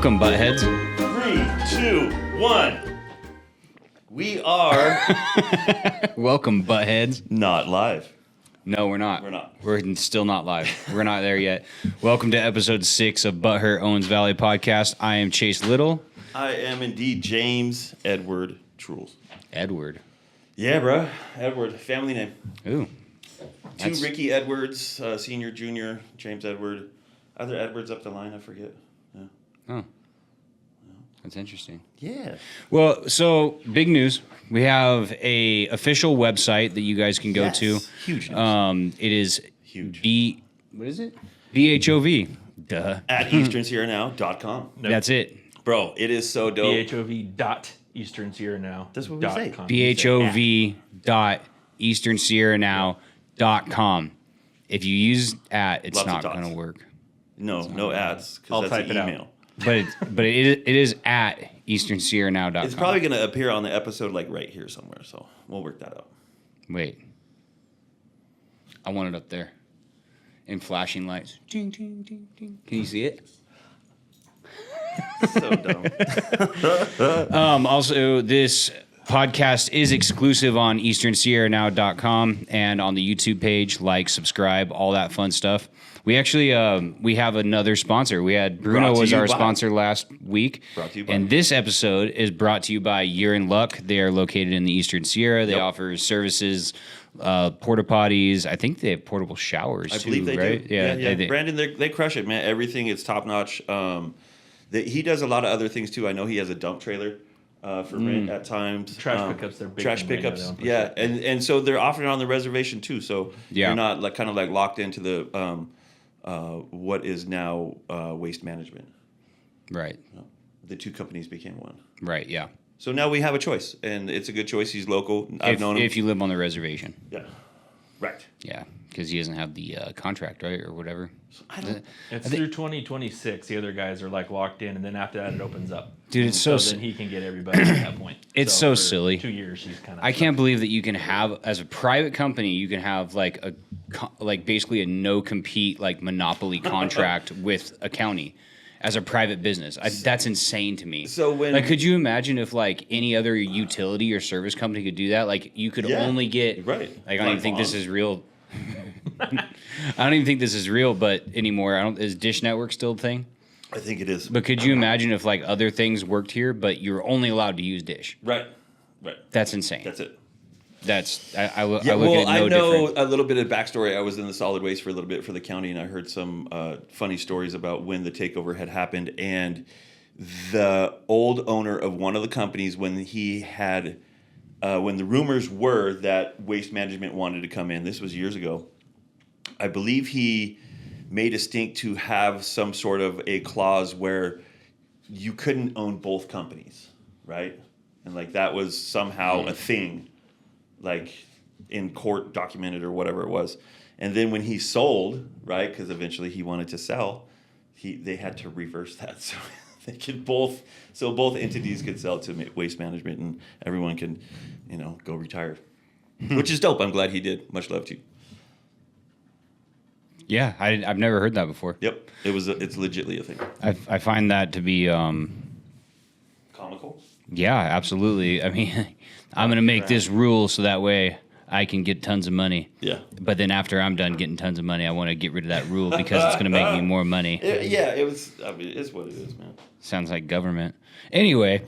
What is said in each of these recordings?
Welcome, buttheads. 3, 2, 1. We are Welcome, buttheads. not live. No, we're not. We're not. We're still not live. We're not there yet. Welcome to episode 6 of Butthurt Owens Valley podcast. I am Chase Little. I am indeed James Edward Truhls. Edward. Yeah, bro. Edward, family name. Ooh. Two Ricky Edwards, senior, junior, James Edward. Other Edwards up the line, I forget. Yeah. Oh. That's interesting. Yeah. Well, so big news. We have a official website that you guys can go to. Huge news. It is Huge. What is it? BHOV. Duh. At easternsierranow.com. Nope. That's it. Bro, it is so dope. B.H.O.V. .easternsierranow. That's what we say. BHOV.easternsierranow.com. If you use at, it's Lots of not dots. going to work. No ads, I'll because that's type an it out. email. But it is at easternsierranow.com. It's probably going to appear on the episode like right here somewhere, so we'll work that out. Wait. I want it up there. In flashing lights. Ding, ding, ding, ding. Can you see it? So dumb. Also, this podcast is exclusive on easternsierranow.com and on the YouTube page. Like, subscribe, all that fun stuff. We actually we have another sponsor. We had Bruno was our sponsor last week. Brought to you by. And this episode is brought to you by Urine. They are located in the Eastern Sierra. They offer services, porta potties. I think they have portable showers I too, believe they right? do. Yeah. Brandon, they crush it, man. Everything is top notch. He does a lot of other things too. I know he has a dump trailer for rent at times. Trash pickups, they're big. Trash pickups, yeah, and so they're offering it on the reservation too. So you're not like kind of like locked into the what is now waste management. Right. The two companies became one. Right. Yeah. So now we have a choice, and it's a good choice. He's local. I've known him. If you live on the reservation. Yeah. Right. Yeah, because he doesn't have the contract, right, or whatever. It's through 2026. The other guys are like locked in, and then after that, it opens up. Dude, it's so then he can get everybody at that point. It's so for silly. 2 years, he's kind of. I can't believe that you can have, as a private company, you can have like basically a no compete like monopoly contract with a county as a private business. That's insane to me. So when could you imagine if like any other utility or service company could do that? Like you could only get right. Like I don't even think this is real. I don't even think this is real, but anymore. Is Dish Network still a thing? I think it is. But could you imagine if like other things worked here, but you're only allowed to use Dish? Right. That's insane. That's it. I look at it I know different. a little bit of backstory. I was in the solid waste for a little bit for the county, and I heard some funny stories about when the takeover had happened. And the old owner of one of the companies, when he had, when the rumors were that Waste Management wanted to come in, this was years ago, I believe he made a stink to have some sort of a clause where you couldn't own both companies, right? And like that was somehow a thing, like in court documented or whatever it was. And then when he sold, right, because eventually he wanted to sell, they had to reverse that so they could both entities could sell to Waste Management and everyone can, go retire, which is dope. I'm glad he did. Much love to you. Yeah, I've never heard that before. Yep, it's legitly a thing. I find that to be Comical. Yeah, absolutely. I mean, I'm gonna make this rule so that way I can get tons of money. Yeah. But then after I'm done getting tons of money, I want to get rid of that rule because it's gonna make me more money. It was. I mean, it's what it is, man. Sounds like government. Anyway,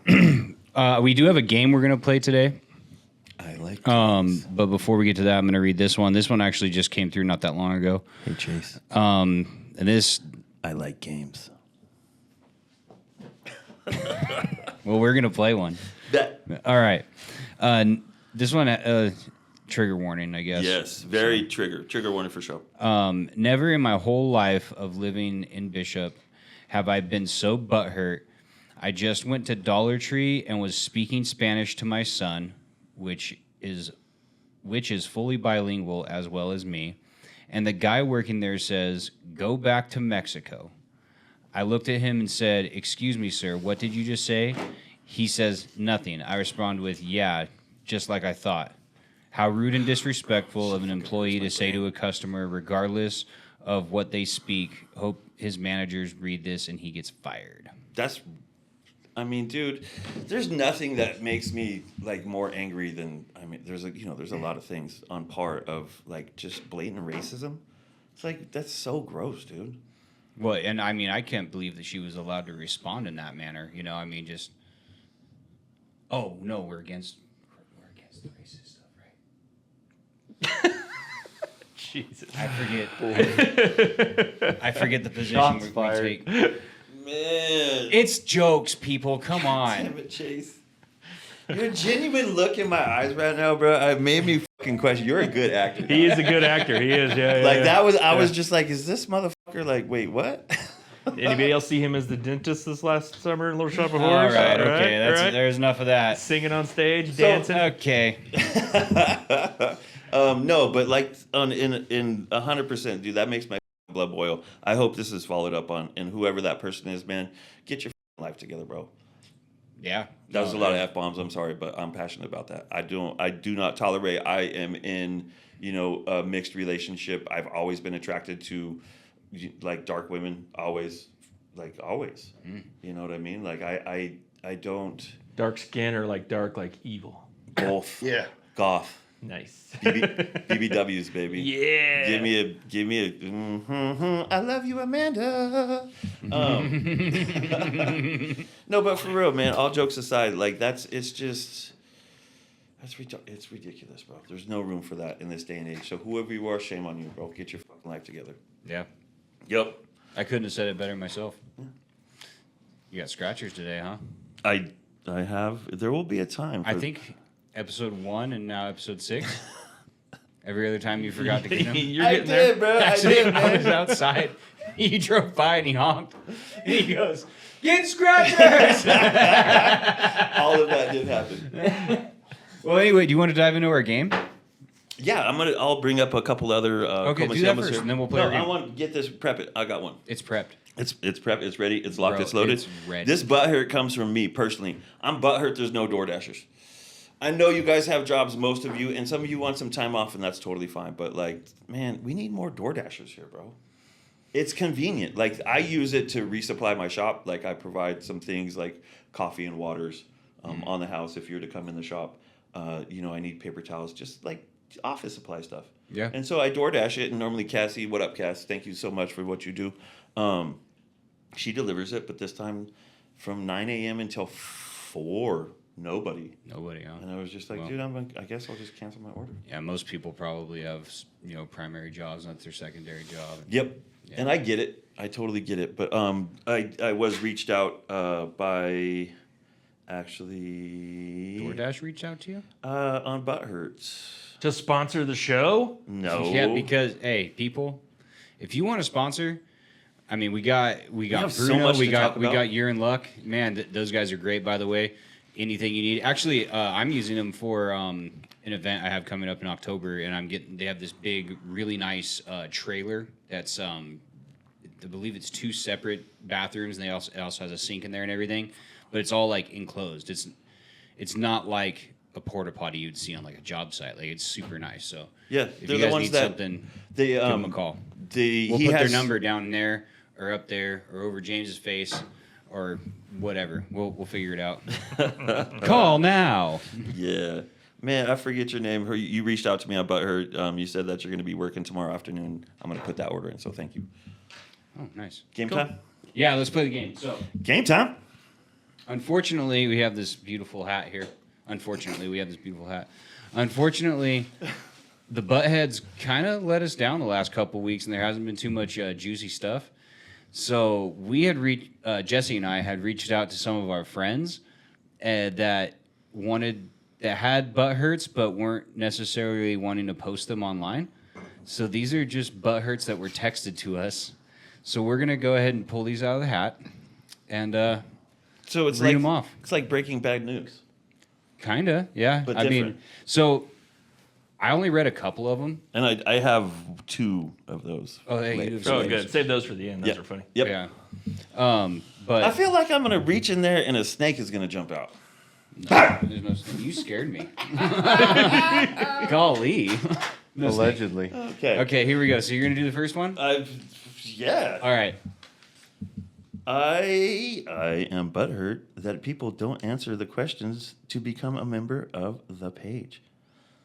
we do have a game we're gonna play today. I like. But before we get to that, I'm gonna read this one. This one actually just came through not that long ago. Hey Chase. And this. I like games. Well, we're gonna play one. All right. This one, trigger warning, I guess. Yes, very trigger warning for sure. Never in my whole life of living in Bishop have I been so butthurt. I just went to Dollar Tree and was speaking Spanish to my son, which is fully bilingual as well as me. And the guy working there says, "Go back to Mexico." I looked at him and said, "Excuse me, sir, what did you just say?" He says, "Nothing." I respond with, "Yeah, just like I thought." How rude and disrespectful of an employee to say to a customer, regardless of what they speak, hope his managers read this and he gets fired. I mean, dude, there's nothing that makes me like more angry than there's a lot of things on par of like just blatant racism. It's like that's so gross, dude. Well, and I mean, I can't believe that she was allowed to respond in that manner. You know, I mean, just oh no, we're against the racist stuff, right? Jesus. I forget the position Shots we fired. take. Man, It's jokes, people. Come on. damn it, Chase. Your genuine look in my eyes right now, bro. It made me fucking question. You're a good actor. He is a good actor. He is. Yeah. Like yeah. that was. I was just like, is this motherfucker like? Wait, what? Anybody else see him as the dentist this last summer in Little Shop of All Horrors? right, okay. There's enough of that. Singing on stage, dancing. Okay. No, but like in 100%, dude, that makes my blood boil. I hope this is followed up on, and whoever that person is, man, get your life together, bro. Yeah. That was a lot of F-bombs. I'm sorry, but I'm passionate about that. I do not tolerate. I am in, a mixed relationship. I've always been attracted to like dark women, always. You know what I mean? Like I don't Dark skin or like dark, like evil. both. Yeah. Goth. Nice. BBWs, baby. Yeah. Give me a. I love you, Amanda. No, but for real, man. All jokes aside, like it's ridiculous, bro. There's no room for that in this day and age. So whoever you are, shame on you, bro. Get your fucking life together. Yeah. Yep. I couldn't have said it better myself. You got scratchers today, huh? I have. There will be a time. I think episode 1 and now episode 6. Every other time you forgot to get him. You're I getting did, there. bro. I Actually, did, I was man. outside. He drove by and he honked. And he goes, "Get scratchers!" All of that did happen. Well, anyway, do you want to dive into our game? Yeah, I'll bring up a couple other. Okay, do that Comic-Samas first, here. and then we'll play No, our game. I want to get this. Prep it. I got one. It's prepped. It's prepped. It's ready. It's locked. Bro, it's loaded. it's ready. This butthurt comes from me personally. I'm butthurt. There's no DoorDashers. I know you guys have jobs, most of you, and some of you want some time off, and that's totally fine. But like, man, we need more DoorDashers here, bro. It's convenient. Like I use it to resupply my shop. Like I provide some things like coffee and waters on the house if you're to come in the shop. I need paper towels, just like office supply stuff. Yeah. And so I DoorDash it, and normally Cassie, what up, Cass? Thank you so much for what you do. She delivers it, but this time from 9 a.m. until 4, nobody. Nobody, huh? And I was just like, Well. dude, I guess I'll just cancel my order. Yeah, most people probably have, primary jobs, not their secondary job. Yep. Yeah. And I get it. I totally get it. But I was reached out by actually DoorDash reached out to you? on Butthurts. To sponsor the show? No. Yeah, because hey, people, if you want to sponsor, I mean, we got have so Bruno, much we to got talk we about. got Urine Luck. Man, those guys are great, by the way. Anything you need. Actually, I'm using them for an event I have coming up in October, and they have this big, really nice trailer that's I believe it's 2 separate bathrooms, and it also has a sink in there and everything, but it's all like enclosed. It's not like a porta potty you'd see on like a job site. Like it's super nice. So Yeah, if they're you the guys ones need that something, they give them a call. We'll he put has their number down there or up there or over James's face or whatever. We'll figure it out. Call now. Yeah. Man, I forget your name. You reached out to me about her. You said that you're going to be working tomorrow afternoon. I'm going to put that order in, so thank you. Oh, nice. Game time? Yeah, let's play the game. So, Game time? unfortunately, we have this beautiful hat here. Unfortunately, the buttheads kind of let us down the last couple weeks, and there hasn't been too much juicy stuff. So we had Jesse and I had reached out to some of our friends that had butt hurts, but weren't necessarily wanting to post them online. So these are just butt hurts that were texted to us. So we're gonna go ahead and pull these out of the hat and So it's read like them off. It's like Breaking Bad news. Kinda, yeah. But I mean, different. so I only read a couple of them. And I have 2 of those. Oh, hey, you Late. have Oh, some- good. Save those for the end. Those Yeah. are funny. Yep. Yeah. But I feel like I'm going to reach in there and a snake is going to jump out. there's no, you scared me. Golly. No snake. Allegedly. Okay. Okay, here we go. So you're gonna do the first one? Yeah. All right. I am butthurt that people don't answer the questions to become a member of the page.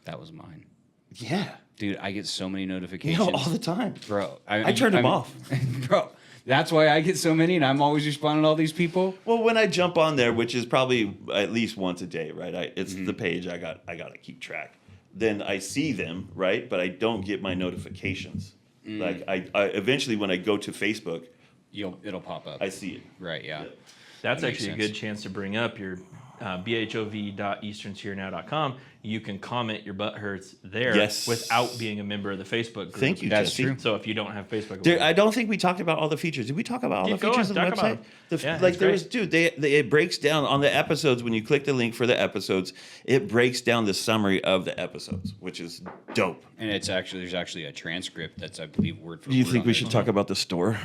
That was mine. Yeah. Dude, I get so many You notifications. know, all the time. Bro. I turn them off. Bro, that's why I get so many and I'm always responding to all these people. Well, when I jump on there, which is probably at least once a day, right? It's the page I got to keep track. Then I see them, right? But I don't get my notifications. Like I eventually when I go to Facebook, It'll pop up. I see it. Right, yeah. That's That makes actually a sense. good chance to bring up your BHOV.easternsherenow.com. You can comment your butt hurts there Yes. without being a member of the Facebook group. Thank you, That's Jesse. true. So if you don't have Facebook, There, I don't think we talked about all the features. Did we talk about all Keep the features going, on the talk about website? them. Yeah, Like it's there great. was, dude. It breaks down on the episodes when you click the link for the episodes. It breaks down the summary of the episodes, which is dope. And there's actually a transcript that's, I believe, word for word. Do you think on we it. should talk about the store?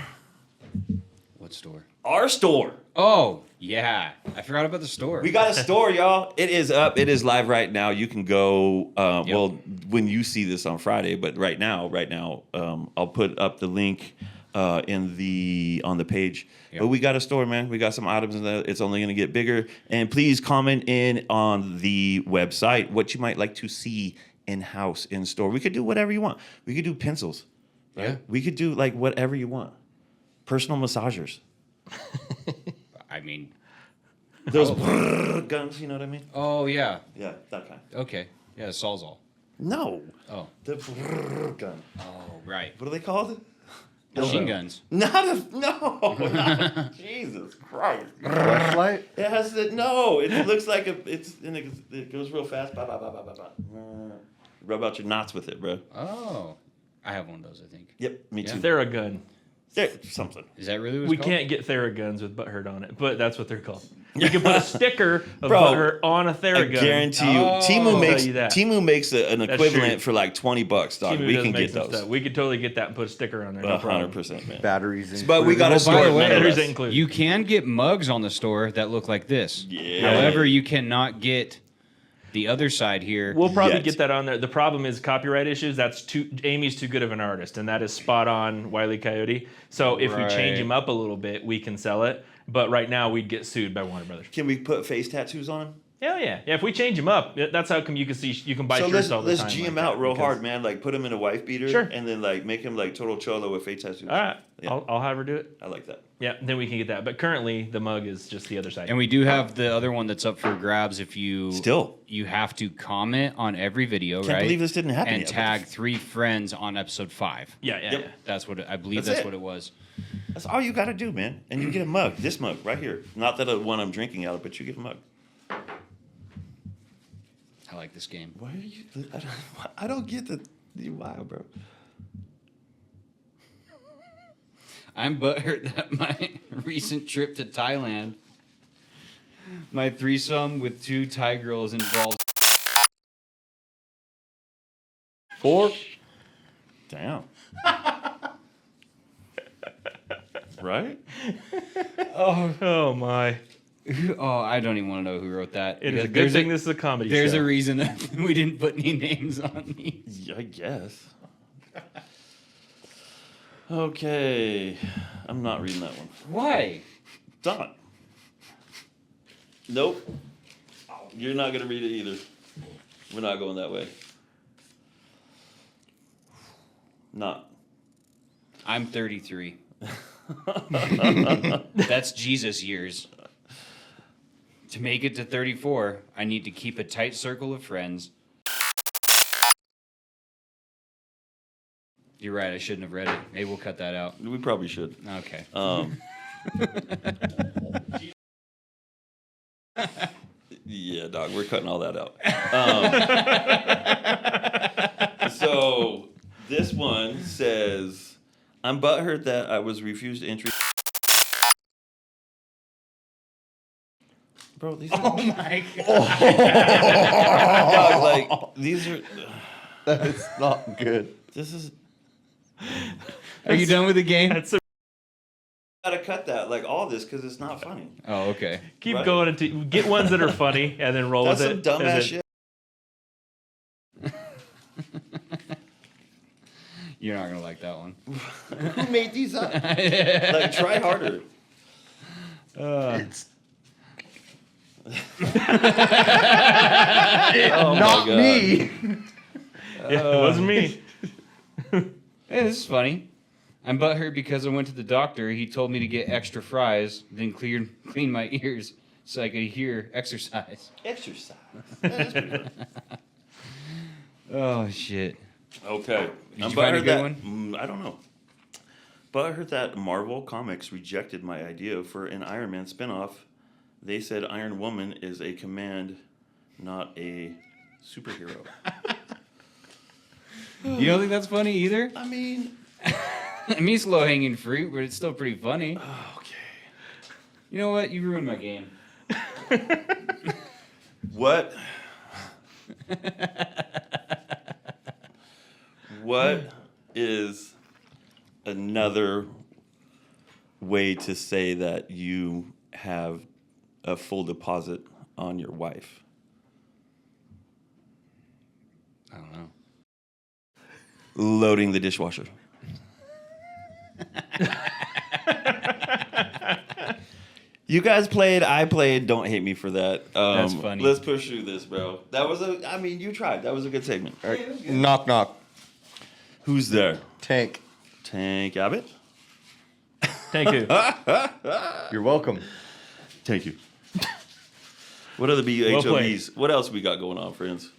What store? Our store. Oh, yeah. I forgot about the store. We got a store, y'all. It is up. It is live right now. You can go. Well, when you see this on Friday, but right now, I'll put up the link on the page. Yep. But we got a store, man. We got some items in there. It's only going to get bigger. And please comment in on the website what you might like to see in house, in store. We could do whatever you want. We could do pencils. Right? Yeah. We could do like whatever you want. Personal massagers. I mean, Those guns, you know what I mean? oh, yeah. Yeah, that kind. Okay. Yeah, Sawzall. No. Oh. The gun. Oh, right. What are they called? Machine guns. Not Jesus Christ. Flashlight? It has the no. It looks like it goes real fast. Bah, bah, bah, bah, bah, bah. Rub out your knots with it, bro. Oh. I have one of those, I think. Yep, me Yeah. too. Theragun. Something. Is that really what We it's called? can't get Theraguns with butthurt on it, but that's what they're called. You can put a sticker of Bro, butthurt on a I Theragun. guarantee you, Oh. Timu I'll makes tell you that. Timu makes an That's equivalent true. for like $20, dog. Timu We does can make get some those. stuff. We could totally get that and put a sticker on there. No problem. 100%, man. Batteries. But we got a included. store. by the way, nonetheless. Batteries included. You can get mugs on the store that look like this. Yeah. However, you cannot get the other side here. We'll probably Yet. get that on there. The problem is copyright issues. Amy's too good of an artist, and that is spot on Wile E. Coyote. So if we change Right. him up a little bit, we can sell it. But right now, we'd get sued by Warner Brothers. Can we put face tattoos on him? Hell yeah. Yeah, if we change him up, that's how come you can buy So shirts all the let's time. G like him that, out real because- hard, man. Like put him in a wife beater, Sure. and then like make him like total cholo with face tattoos. All right. Yeah. I'll have her do it. I like that. Yeah, then we can get that. But currently, the mug is just the other side. And we do have the other one that's up for grabs if you Still. you have to comment on every video, Can't right? believe this didn't happen And yet. tag 3 friends on episode 5. yeah, yeah, Yep. yeah. That's what I believe. That's That's it. what it was. That's all you got to do, man. And you get a mug. This mug right here. Not that one I'm drinking out of, but you get a mug. I like this game. Why are you? I don't get the wow, bro. I'm butthurt that my recent trip to Thailand, my threesome with 2 Thai girls involves 4. Damn. Right? Oh, my. Oh, I don't even want to know who wrote that. It is a Because good thing this is a comedy There's show. a reason that we didn't put any names on these. Yeah, I guess. Okay. I'm not reading that one. Why? Done. Nope. You're not going to read it either. We're not going that way. Not. I'm 33. That's Jesus years. To make it to 34, I need to keep a tight circle of friends. You're right, I shouldn't have read it. Maybe we'll cut that out. We probably should. Okay. Yeah, dog, we're cutting all that out. So this one says, I'm butthurt that I was refused entry. Bro, these are my God. dog, like these are. That's not good. This is. Are you done with the game? That's a, Gotta cut that, like all this, because it's not funny. Oh, okay. keep Right. going until get ones that are funny and then roll That's with some it. dumbass As shit. You're not going to like that one. Who made these up? Like, try harder. It's Oh not my God. me. Yeah, it wasn't me. Hey, this is funny. I'm butthurt because I went to the doctor. He told me to get extra fries, then clean my ears so I could hear exercise. Exercise. That's pretty good. Oh shit! Okay. Did you find a good one? I don't know. But I heard that Marvel Comics rejected my idea for an Iron Man spinoff. They said Iron Woman is a command, not a superhero. You don't think that's funny either? I mean, I mean, it's low hanging fruit, but it's still pretty funny. okay. You know what? You ruined my game. What? What is another way to say that you have a full deposit on your wife? I don't know. Loading the dishwasher. You guys played, I played. Don't hate me for that. That's funny. Let's push through this, bro. That was you tried. That was a good segment. All right. Knock, knock. Who's there? Tank. Tank Abbott? Thank you. You're welcome. Thank you. What other Well played. BHOVs? What else we got going on, friends?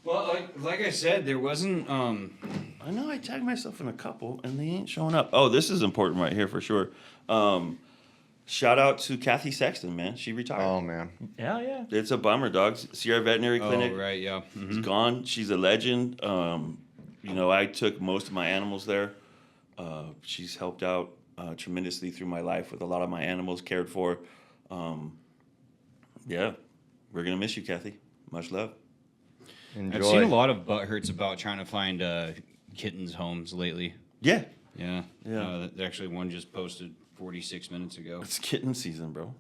Well, like I said, there wasn't. I know I tagged myself in a couple, and they ain't showing up. Oh, this is important right here for sure. Shout out to Kathy Sexton, man. She retired. Oh man. Yeah. It's a bummer, dog. Sierra Veterinary Clinic. Oh right, yeah. It's gone. She's a legend. I took most of my animals there. She's helped out tremendously through my life with a lot of my animals cared for. Yeah, we're gonna miss you, Kathy. Much love. Enjoy. I've seen a lot of butt hurts about trying to find kittens' homes lately. Yeah, Yeah. Yeah. Actually, one just posted 46 minutes ago. it's kitten season, bro.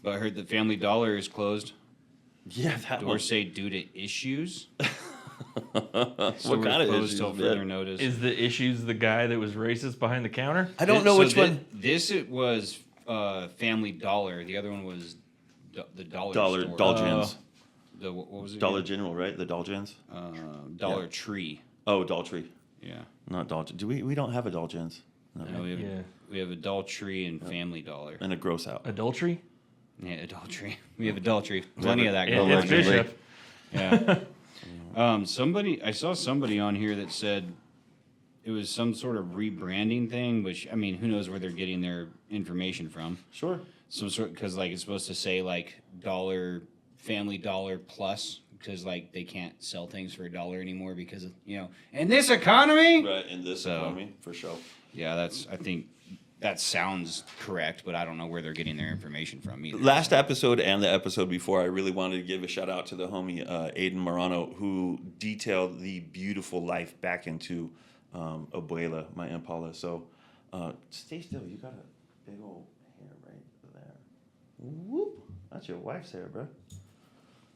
But I heard that Family Dollar is closed. Yeah, that one. Doors say due to issues. What we're kind of closed issues? till man? further notice. Is the issues the guy that was racist behind the counter? I don't know which one. This it was Family Dollar. The other one was the Dollar Dollar Store. Dolgens. What was it? Dollar again? General, right? The Dolgens. Dollar Yeah. Tree. Oh, Daltree. Yeah. Not Dolgen. Do we don't have a Dolgens. No. No, we have a Dollar Tree and Family Dollar. And a gross out. Adultery? Yeah, adultery. We have adultery. Plenty of that It's going on. Allegedly. Bishop. Yeah. I saw somebody on here that said it was some sort of rebranding thing, which, I mean, who knows where they're getting their information from. Sure. Some sort, because, like, it's supposed to say, like, Family Dollar Plus, because, like, they can't sell things for $1 anymore because of, in this economy. Right, in this So- economy, for sure. Yeah, I think that sounds correct, but I don't know where they're getting their information from either. Last episode and the episode before, I really wanted to give a shout out to the homie Aiden Morano, who detailed the beautiful life back into Abuela, my Impala. So stay still. You got a big old hair right there. Whoop. That's your wife's hair, bro.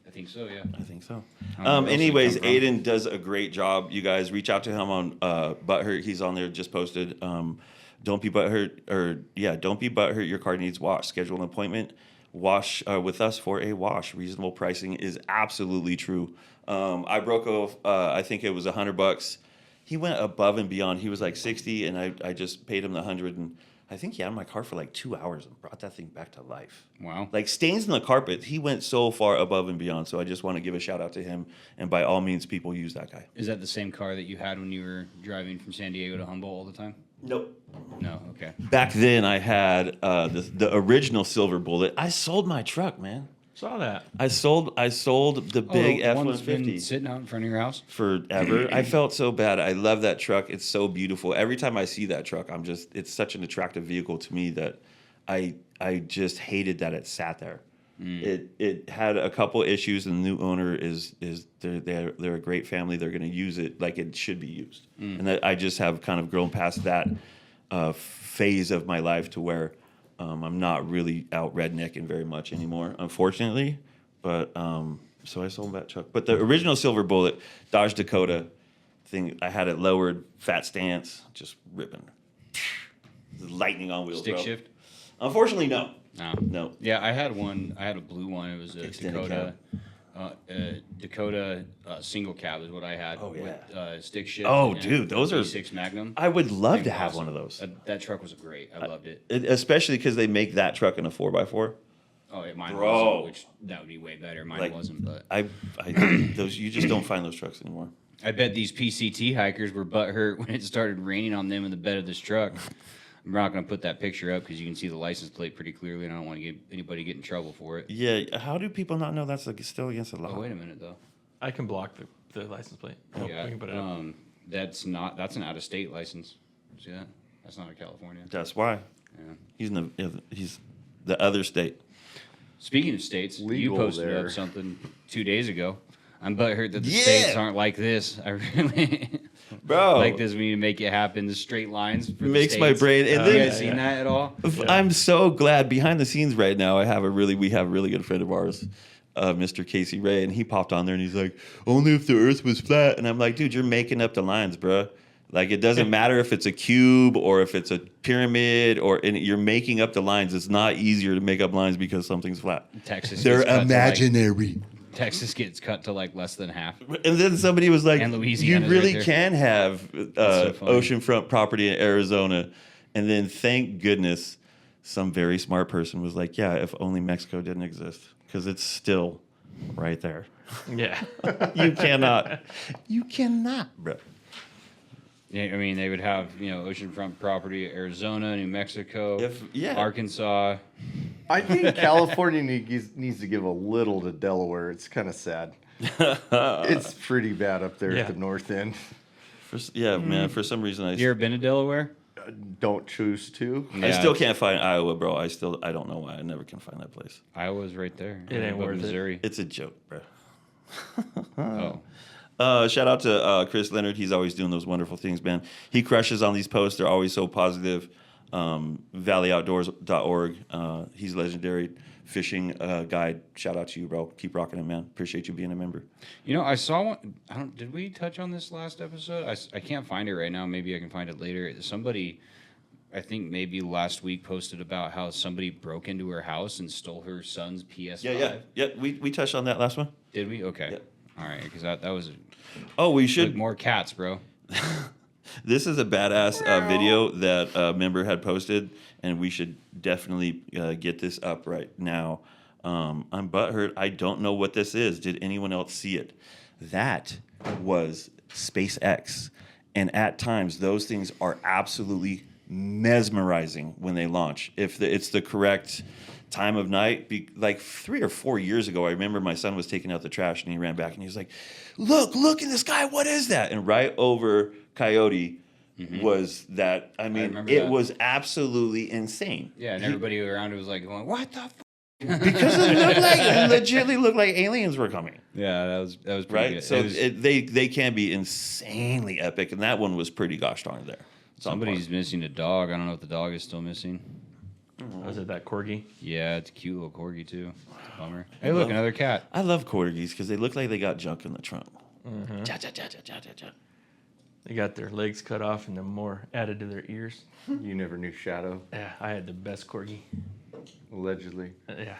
I think so, yeah. I think so. I don't know where else Anyways, it come from. Aiden does a great job. You guys reach out to him on Butthurt. He's on there, just posted. Don't be butthurt, don't be butthurt. Your car needs wash. Schedule an appointment. Wash with us for a wash. Reasonable pricing is absolutely true. I broke off. I think it was $100. He went above and beyond. He was like 60, and I just paid him the 100, and I think he had my car for like 2 hours and brought that thing back to life. Wow. Like stains in the carpet, he went so far above and beyond. So I just want to give a shout out to him. And by all means, people use that guy. Is that the same car that you had when you were driving from San Diego to Humboldt all the time? Nope. No, okay. Back then, I had the original Silver Bullet. I sold my truck, man. Saw that. I sold the big the one that's been F-150 sitting out in front of your house? forever. I felt so bad. I love that truck. It's so beautiful. Every time I see that truck, it's such an attractive vehicle to me that I just hated that it sat there. It had a couple issues, and the new owner is they're a great family. They're going to use it like it should be used, and that I just have kind of grown past that phase of my life to where I'm not really out rednecking very much anymore, unfortunately. But so I sold that truck. But the original Silver Bullet Dodge Dakota thing, I had it lowered, fat stance, just ripping, lightning on wheels. Stick bro. shift? Unfortunately, no. No. No. Yeah, I had one. I had a blue one. It was a Extended Dakota single cab is what I had. Oh, yeah. With stick shift. Oh, and dude, those are V6 Magnum. I would love Thing to was have awesome. one of those. That truck was great. I loved it. Especially because they make that truck in a 4x4. Oh, yeah, mine Bro. wasn't, which that would be way better. Mine Like, wasn't, but I those you just don't find those trucks anymore. I bet these PCT hikers were butthurt when it started raining on them in the bed of this truck. I'm not going to put that picture up because you can see the license plate pretty clearly, and I don't want to get anybody get in trouble for it. Yeah, how do people not know that's like still against the law? Oh, wait a minute though. I can block the license plate. Nope, Yeah, we can put it up. that's an out of state license. See that? That's not a California. That's why Yeah. he's the other state. Speaking of states, you Legal posted there. up something 2 days ago. I'm butthurt that the Yeah. states aren't like this. I really Bro, like this. We need to make it happen. The straight lines for the makes my states. brain. And You then guys seen that at all? I'm so glad behind the scenes right now. We have a really good friend of ours, Mr. Casey Ray, and he popped on there and he's like, "Only if the Earth was flat." And I'm like, "Dude, you're making up the lines, bro. Like it doesn't matter if it's a cube or if it's a pyramid and you're making up the lines. It's not easier to make up lines because something's flat. Texas. They're gets cut to, imaginary." Texas gets cut to like less than half. And then somebody was like, And "You Louisiana's really right there." can have so funny. oceanfront property in Arizona." And then, thank goodness, some very smart person was like, "Yeah, if only Mexico didn't exist, because it's still right there. Yeah. You cannot, bro." Yeah, I mean, they would have oceanfront property, Arizona, New Mexico, Yeah. Arkansas. I think California needs to give a little to Delaware. It's kind of sad. It's pretty bad up there Yeah. at the north end. Man. For some reason, You ever been to Delaware? Don't choose to. I still can't find Iowa, bro. I don't know why. I never can find that place. Iowa's right there. It ain't above worth it. Missouri. It's a joke, bro. Oh, Shout out to Chris Leonard. He's always doing those wonderful things, man. He crushes on these posts. They're always so positive. ValleyOutdoors.org. He's legendary fishing guide. Shout out to you, bro. Keep rocking it, man. Appreciate you being a member. I saw one. Did we touch on this last episode? I can't find it right now. Maybe I can find it later. Somebody, I think maybe last week, posted about how somebody broke into her house and stole her son's PS5. Yeah. We touched on that last one. Did we? Okay. Yeah. All right, because that was Oh, we should. more cats, bro. This is a badass video that a member had posted, and we should definitely get this up right now. I'm butthurt. I don't know what this is. Did anyone else see it? That was SpaceX. And at times, those things are absolutely mesmerizing when they launch. If it's the correct time of night, like 3 or 4 years ago, I remember my son was taking out the trash and he ran back and he was like, look in the sky, what is that? And right over Coyote was that. I mean, remember it that. was absolutely insane. Yeah, and everybody around it was like going, "What the?" Because it legitimately looked like aliens were coming. Yeah, that was pretty Right? good. So It was- they can be insanely epic, and that one was pretty gosh darn there. It's on somebody's par. missing a dog. I don't know if the dog is still missing. Was it that corgi? Yeah, it's a cute little corgi too. It's a bummer. Hey, look, another cat. I love corgis because they look like they got junk in the trunk. Ja, ja, ja, ja, ja, ja, ja. They got their legs cut off and then more added to their ears. You never knew Shadow, Yeah, I had the best corgi. allegedly. Yeah,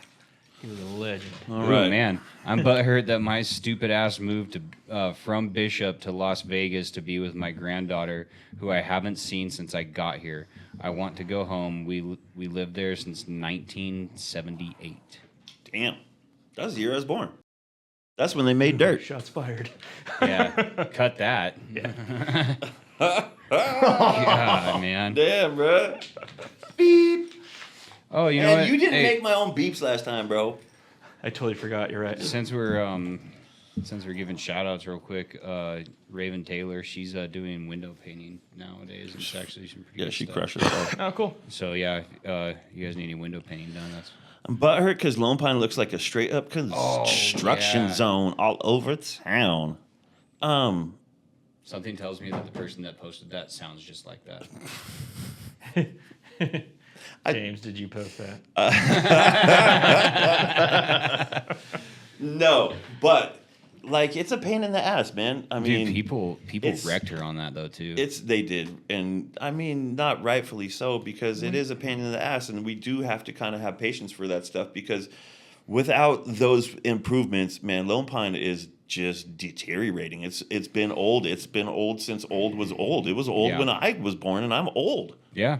he was a legend. All Ooh, right. man, I'm butthurt that my stupid ass moved to from Bishop to Las Vegas to be with my granddaughter, who I haven't seen since I got here. I want to go home. We lived there since 1978. Damn. That was the year I was born. That's when they made dirt. Shots fired. Yeah, cut that. Yeah. Yeah, man. Damn, bro. Beep. Oh, you know And what? you didn't Hey, make my own beeps last time, bro. I totally forgot. You're right. Since we're giving shout outs real quick, Raven Taylor, she's doing window painting nowadays. It's actually some pretty Yeah, good she stuff. crushes stuff. Oh, cool. So yeah, you guys need any window painting done? That's I'm butthurt because Lone Pine looks like a straight up construction yeah. zone all over town. something tells me that the person that posted that sounds just like that. James, did you post that? No, but like it's a pain in the ass, man. I mean, Dude, people it's- wrecked her on that though too. they did, and I mean, not rightfully so, because it is a pain in the ass, and we do have to kind of have patience for that stuff, because without those improvements, man, Lone Pine is just deteriorating. It's been old. It's been old since old was old. It was old Yeah. when I was born, and I'm old. Yeah.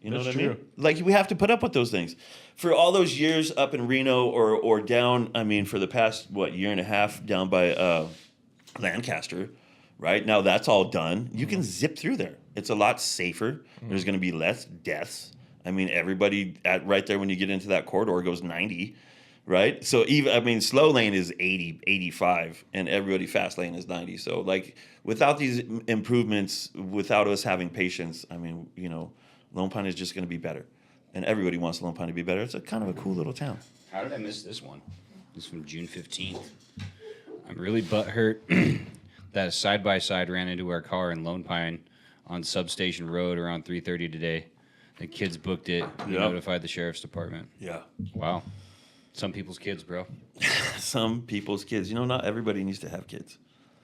You know That's what I mean? true. Like, we have to put up with those things. For all those years up in Reno or down, I mean, for the past, year and a half down by Lancaster, right? Now that's all done. You can zip through there. It's a lot safer. There's going to be less deaths. I mean, everybody right there when you get into that corridor goes 90, right? So slow lane is 80, 85, and everybody fast lane is 90. So, like, without these improvements, without us having patience, I mean, Lone Pine is just going to be better. And everybody wants Lone Pine to be better. It's a kind of a cool little town. How did I miss this one? This is from June 15th. I'm really butthurt that a side-by-side ran into our car in Lone Pine on Substation Road around 3:30 today. The kids booked it. We Yep. notified the sheriff's department. Yeah. Wow. Some people's kids, bro. Some people's kids. Not everybody needs to have kids.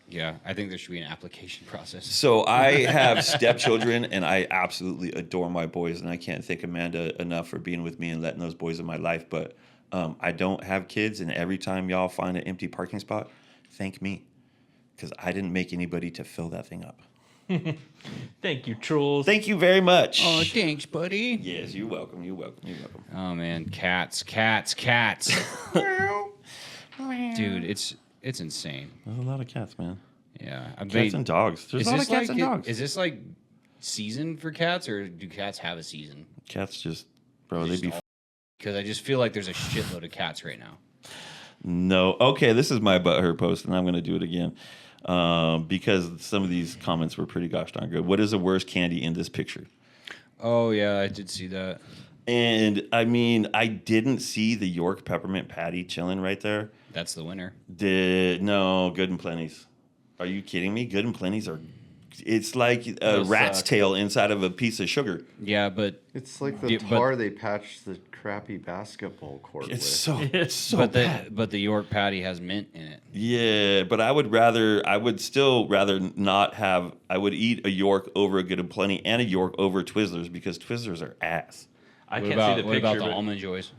Yeah, I think there should be an application process. So I have stepchildren, and I absolutely adore my boys, and I can't thank Amanda enough for being with me and letting those boys in my life. But I don't have kids, and every time y'all find an empty parking spot, thank me, because I didn't make anybody to fill that thing up. Thank you, Truhls. Thank you very much. Oh, thanks, buddy. Yes, you're welcome. You're welcome. You're welcome. Oh man, cats. Dude, it's insane. There's a lot of cats, man. Yeah, I Cats and dogs. There's a lot of cats and dogs. Is this like season for cats, or do cats have a season? Cats just, bro, they be. Because I just feel like there's a shitload of cats right now. No. Okay, this is my butthurt post, and I'm going to do it again because some of these comments were pretty gosh darn good. What is the worst candy in this picture? Oh yeah, I did see that. And I mean, I didn't see the York peppermint patty chilling right there. That's the winner. No, Good and Plenty's. Are you kidding me? Good and Plenty's are. It's like a Those rat's suck. tail inside of a piece of sugar. Yeah, but It's like the Yeah, but- tar they patched the crappy basketball court with. It's so but the York patty has mint in it. Yeah, but I would still rather not have. I would eat a York over a Good and Plenty and a York over Twizzlers, because Twizzlers are ass. I What can't about, see the what picture, about the but almond joys?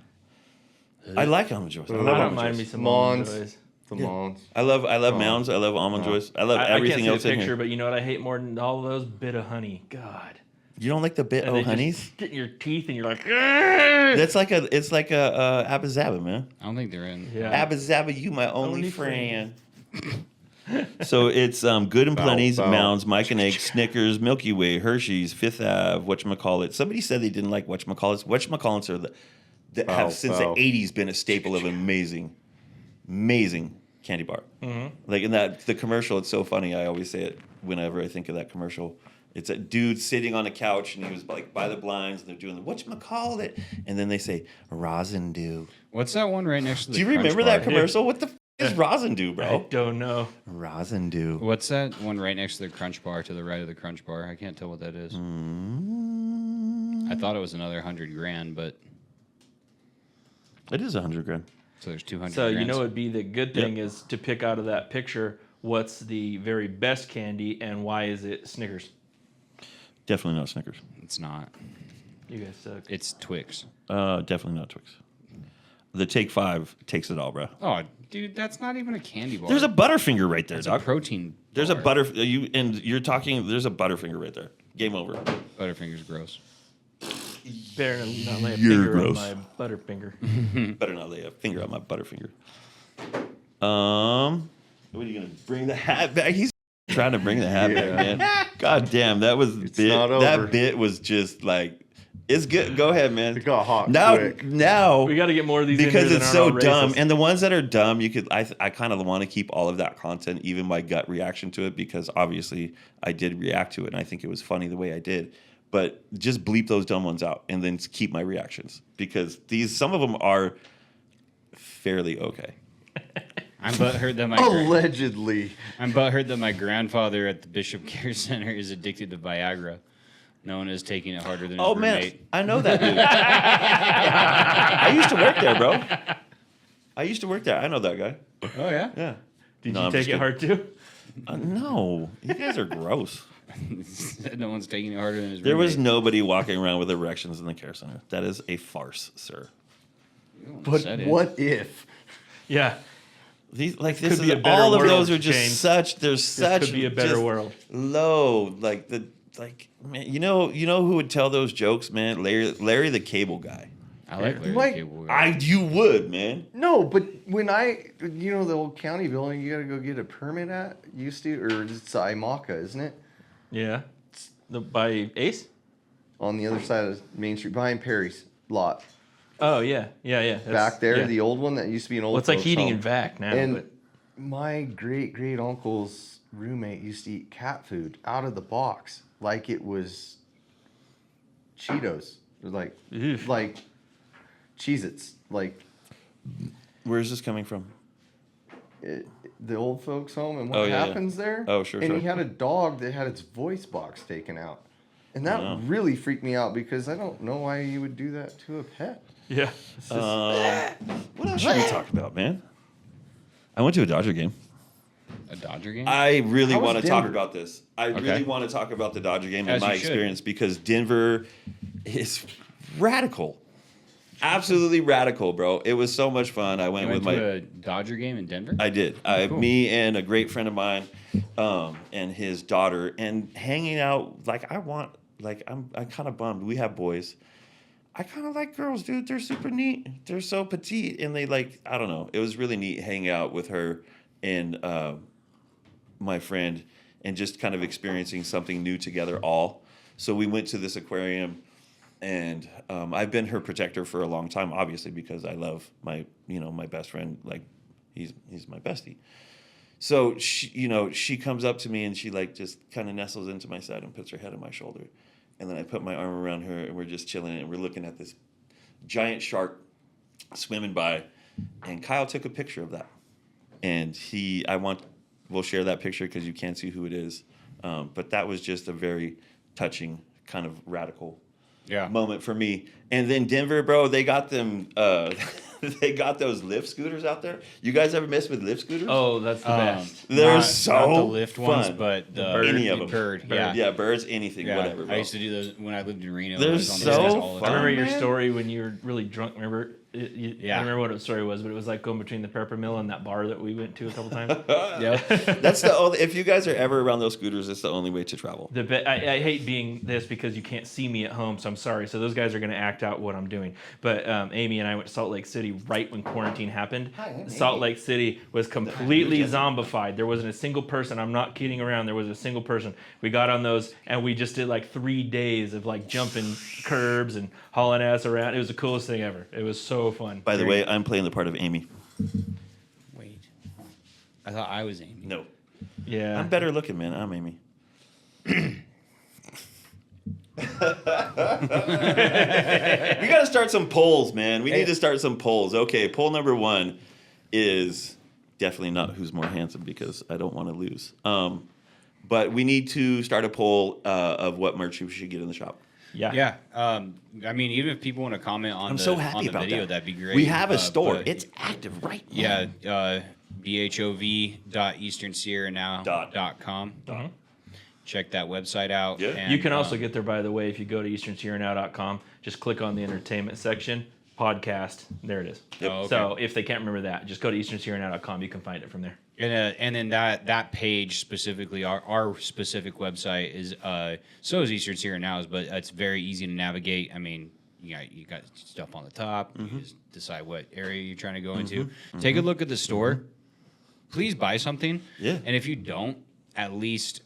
I like almond joys. I I love I don't almond mind joys. me some Mons. almond joys. The Mons. I love mounds. I love almond joys. I love I everything can't else see the in picture, here. but you know what I hate more than all of those? Bit of honey. God. You don't like the bit And they oh honeys? just get in your teeth, and you're like, "Argh!" It's like a Abba Zaba, man. I don't think they're in. Yeah. Abba Zaba, you my only Only friend. So it's Good and Bow, Plenty's, bow. Mounds, Mike and Egg, Snickers, Milky Way, Hershey's, Fifth Ave, whatchamacallit. Somebody said they didn't like whatchamacallits. Whatchamacallits are that Bow, have since bow. the 80s been a staple of amazing candy bar. Mm-hmm. Like in the commercial, it's so funny. I always say it whenever I think of that commercial. It's a dude sitting on a couch, and he was like by the blinds, and they're doing the whatchamacallit, and then they say rosin dew. What's that one right next to the Do you Crunch remember bar? that commercial? What the is rosin dew, I bro? don't know. Rosin dew. What's that one right next to the Crunch bar, to the right of the Crunch bar? I can't tell what that is. I thought it was another $100,000, but It is $100,000. so there's 200. So you grands. know what'd be the good thing is to pick out of that picture what's the very best candy and why is it Snickers? Definitely not Snickers. It's not. You guys suck. It's Twix. Definitely not Twix. The Take 5 takes it all, bro. Oh, dude, that's not even a candy bar. There's a Butterfinger right there, It's a dog. protein. There's a bar. you're talking. There's a Butterfinger right there. Game over. Butterfinger's gross. Better not lay a You're finger gross. on my butterfinger. Better not lay a finger on my Butterfinger. What are you gonna bring the hat back? He's trying to bring the hat back, man. God damn, that was bit. not over. That bit was just like, it's good. Go ahead, man. It got hot now. quick. Now We got to get more of these in because here that it's aren't so all dumb, racist. and the ones that are dumb, I kind of want to keep all of that content, even my gut reaction to it, because obviously I did react to it, and I think it was funny the way I did. But just bleep those dumb ones out, and then keep my reactions, because some of them are fairly okay. I'm butthurt that Allegedly. I'm butthurt that my grandfather at the Bishop Care Center is addicted to Viagra. No one is taking it harder than his Oh man, roommate. I know that dude. I used to work there, bro. I used to work there. I know that guy. Oh yeah. Yeah. Did No, you I'm take just it hard too? No, you guys are gross. No one's taking it harder than his There was roommate. nobody walking around with erections in the care center. That is a farce, sir. But said it. what if? Yeah. These could this be is a better all of world, those are just James. such. There's This such. could be a better just world. Low, man. You know who would tell those jokes, man? Larry the Cable Guy. I like Larry Like, the Cable Guy. You would, man. No, but when the old county building, you got to go get a permit at, used to, or it's IMACA, isn't it? Yeah. By Ace? On the other side of Main Street, behind Perry's lot. Oh, yeah. Yeah. Back there, yeah. the old one that used to be an old Well, it's like folks' heating home. and vac now. And but my great uncle's roommate used to eat cat food out of the box like it was Cheetos. It was Oof. like Cheez-Its. Like Where's this coming from? the old folks' home and what Oh, yeah, happens there. Oh, sure, And sure. he had a dog that had its voice box taken out. And that Wow. really freaked me out because I don't know why you would do that to a pet. yeah. It's just, What else should we talk about, man? I went to a Dodger game. A Dodger game? I really How was want to talk Denver? about this. I Okay. really want to talk about the Dodger game and As my you should. experience because Denver is radical. Absolutely radical, bro. It was so much fun. I went You with went my. to a Dodger game in Denver? I did. Cool. Me and a great friend of mine, and his daughter, and hanging out. I'm kind of bummed. We have boys. I kind of like girls, dude. They're super neat. They're so petite, and they I don't know. It was really neat hanging out with her and my friend, and just kind of experiencing something new together. All. So we went to this aquarium. And I've been her protector for a long time, obviously, because I love my best friend. Like, he's my bestie. So she comes up to me and she just kind of nestles into my side and puts her head on my shoulder, and then I put my arm around her and we're just chilling and we're looking at this giant shark swimming by, and Kyle took a picture of that, and we'll share that picture because you can't see who it is, but that was just a very touching kind of radical. Yeah. Moment for me. And then Denver, bro, they got them they got those lift scooters out there. You guys ever mess with lift scooters? Oh, that's the best. They're not so the lift ones, fun. but the bird. Any of the them. bird. Yeah. Yeah, birds, anything, Yeah. whatever, bro. I used to do those when I lived in Reno. They're I was on so those guys all the fun. I remember time. your man. story when you were really drunk. Remember? I Yeah. don't remember what the story was, but it was like going between the Pepper Mill and that bar that we went to a couple times. Yeah. That's the only, if you guys are ever around those scooters, it's the only way to travel. I hate being this because you can't see me at home, so I'm sorry. So those guys are going to act out what I'm doing. But Amy and I went to Salt Lake City right when quarantine happened. Hi, I'm Salt Amy. Lake City was completely zombified. There wasn't a single person. I'm not kidding around. There was a single person. We got on those and we just did 3 days of jumping curbs and hauling ass around. It was the coolest thing ever. It was so fun. By the way, I'm playing the part of Amy. Wait. I thought I was Amy. No. Yeah. I'm better looking, man. I'm Amy. We got to start some polls, man. We need to start some polls. Okay, poll number 1 is definitely not who's more handsome because I don't want to lose. But we need to start a poll of what merch we should get in the shop. Yeah. Yeah. I mean, even if people want to comment on I'm the, so happy on the about video, that. that'd be great. We have a store. but It's active right now. yeah. BHOV.easternsierranow.com. Uh-huh. Check that website out. Yeah. And, You can also get there, by the way, if you go to easternsierranow.com, just click on the entertainment section, podcast. There it is. Yep. Oh, okay. So if they can't remember that, just go to easternsierranow.com. You can find it from there. And then that page specifically, our specific website is so is Eastern Sierra Now's, but it's very easy to navigate. I mean, you got stuff on the top. You just decide what area you're trying to go into. Take a look at the store. Please buy something. Yeah. And if you don't, at least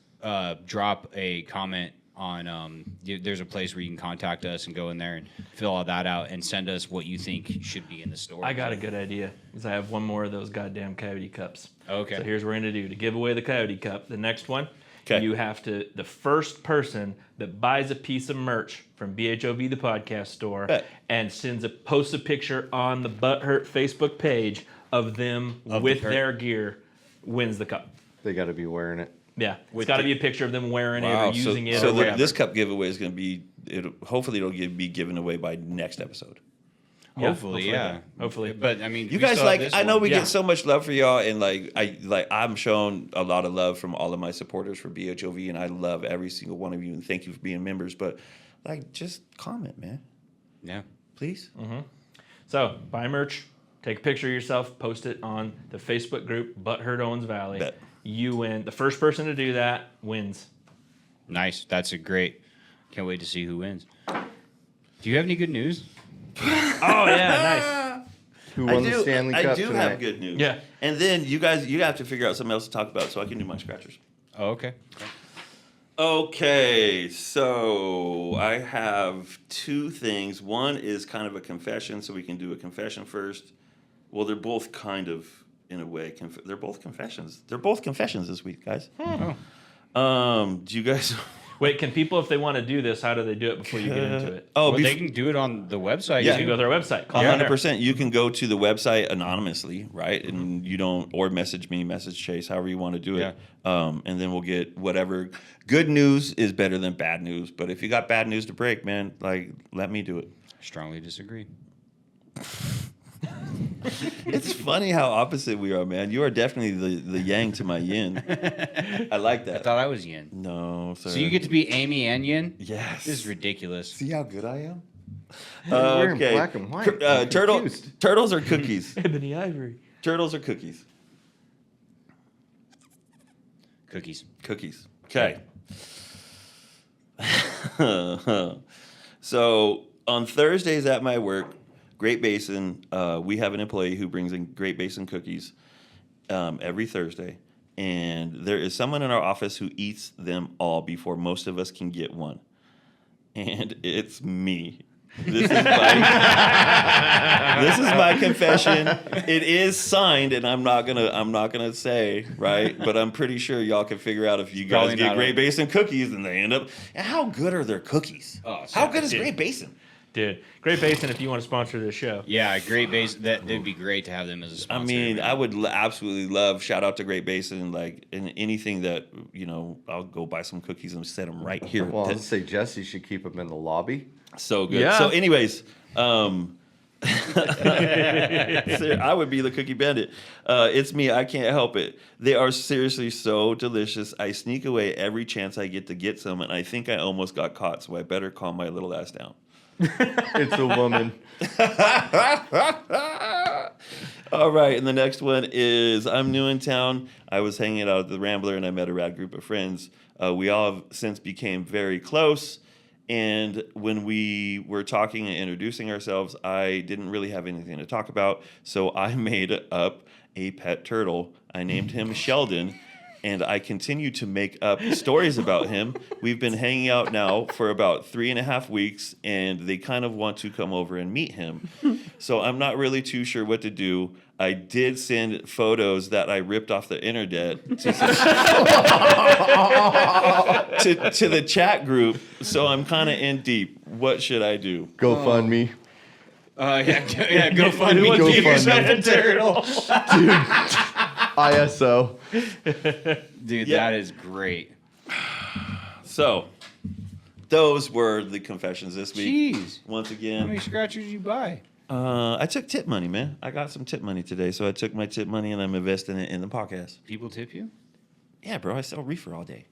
drop a comment on. There's a place where you can contact us and go in there and fill all that out and send us what you think should be in the store. I got a good idea because I have one more of those goddamn Coyote Cups. Okay. So here's what we're going to do. To give away the Coyote Cup, the next one, 'Kay. you have to, the first person that buys a piece of merch from BHOV, the podcast store, Bet. and posts a picture on the Butthurt Facebook page of them with their gear wins the cup. They got to be wearing it. Yeah. It's got to be a picture of them wearing it or using it So or whatever. this cup giveaway is going to be, hopefully it'll be given away by next episode. Hopefully, yeah. Hopefully. But I mean, You we guys still have like, this I know one. we Yeah. get so much love for y'all, and I'm shown a lot of love from all of my supporters for BHOV, and I love every single one of you, and thank you for being members. But just comment, man, Yeah. please. So buy merch, take a picture of yourself, post it on the Facebook group Butthurt Owens Valley. Bet. You win. The first person to do that wins. Nice. That's a great. Can't wait to see who wins. Do you have any good news? Oh yeah, Who won the Stanley Cup I do tonight? have good news. Yeah. And then you have to figure out something else to talk about so I can do my scratchers. Oh, okay. Okay, so I have two things. One is kind of a confession, so we can do a confession first. Well, they're both kind of, in a way, they're both confessions. They're both confessions this week, guys. Do you guys... Wait, can people, if they want to do this, how do they do it before you get into it? Oh, Well, they can do it on the website. Yeah. You too. go to our website. Click on there. 100%. You can go to the website anonymously, right? And you don't, or message me, message Chase, however you want to do it. And then we'll get whatever. Good news is better than bad news. But if you got bad news to break, man, let me do it. Strongly disagree. It's funny how opposite we are, man. You are definitely the yang to my yin. I like that. I thought I was yin. No, sir. So you get to be Amy and yin? Yes. This is ridiculous. See how good I am? We're in black and white. I'm confused. Turtles or cookies? Ebony Ivory. Turtles or cookies? Cookies. Cookies. Okay. So on Thursdays at my work, Great Basin, we have an employee who brings in Great Basin cookies every Thursday. And there is someone in our office who eats them all before most of us can get one. And it's me. This is my confession. It is signed, and I'm not gonna say, right, but I'm pretty sure y'all can figure out if you guys Probably get not Great Basin cookies, and they end up. And how good are their cookies? Oh, how good is dude. Great Basin? Dude, Great Basin, if you want to sponsor this show. Yeah, Great Basin. It'd be great to have them as a sponsor. I mean, man. I would absolutely love shout out to Great Basin, in anything that I'll go buy some cookies and set them right here. Well, I'll say Jesse should keep them in the lobby. So good. Yeah. So, anyways, I would be the cookie bandit. It's me. I can't help it. They are seriously so delicious. I sneak away every chance I get to get some, and I think I almost got caught. So I better calm my little ass down. It's a woman. All right, and the next one is I'm new in town. I was hanging out at the Rambler, and I met a rad group of friends. We all have since became very close. And when we were talking and introducing ourselves, I didn't really have anything to talk about. So I made up a pet turtle. I named him Sheldon, and I continue to make up stories about him. We've been hanging out now for about 3.5 weeks, and they kind of want to come over and meet him. So I'm not really too sure what to do. I did send photos that I ripped off the internet to the chat group, so I'm kind of in deep. What should I do? GoFundMe. Yeah, go find me. Go Give fund yourself me. a turtle. ISO. Dude, Yeah. that is great. So, those were the confessions this week. Jeez. Once How again, many scratchers did you buy? I took tip money, man. I got some tip money today, so I took my tip money and I'm investing it in the podcast. People tip you? Yeah, bro, I sell reefer all day.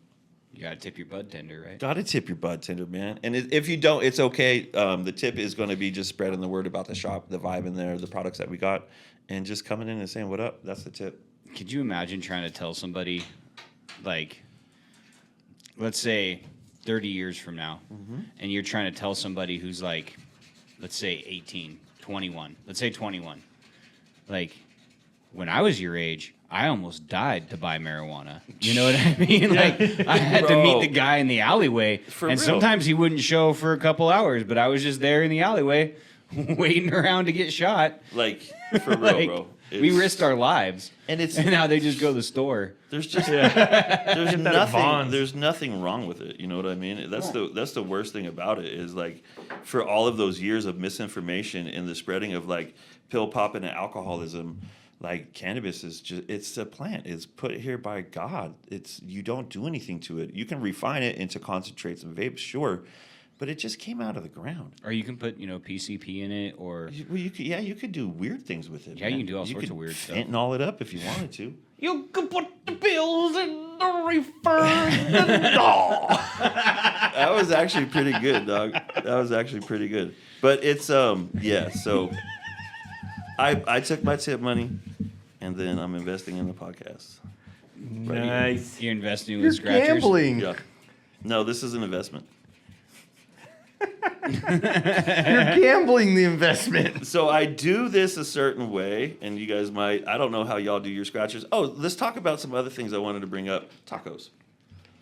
You gotta tip your bud tender, right? Gotta tip your bud tender, man. And if you don't, it's okay. The tip is going to be just spreading the word about the shop, the vibe in there, the products that we got, and just coming in and saying, what up? That's the tip. Could you imagine trying to tell somebody, like, let's say 30 years from now, and you're trying to tell somebody who's like, let's say 18, 21, let's say 21, like, when I was your age, I almost died to buy marijuana. You know what I mean? Like, I had to meet the guy in the alleyway, For and real. sometimes he wouldn't show for a couple hours, but I was just there in the alleyway waiting around to get shot. Like, for real, Like, bro. we risked our lives. And it's And now they just go to the store. there's just Get there's that nothing Vons. there's nothing wrong with it. You know what I mean? That's the worst thing about it is like for all of those years of misinformation and the spreading of like pill popping and alcoholism, like cannabis is just it's a plant. It's put here by God. It's you don't do anything to it. You can refine it into concentrates and vapes, sure. but it just came out of the ground. Or you can put, PCP in it, or Well, you could do weird things with it. Yeah, you man. can do all sorts could of weird stuff. fentanyl it up if you wanted to. You can put the pills in the reefer. No. That was actually pretty good, dog. That was actually pretty good. But it's yeah. So I took my tip money, and then I'm investing in the podcast. Nice. you're investing with You're scratchers. gambling. Yeah. No, this is an investment. You're gambling the investment. So I do this a certain way, and you guys might. I don't know how y'all do your scratchers. Oh, let's talk about some other things I wanted to bring up. Tacos.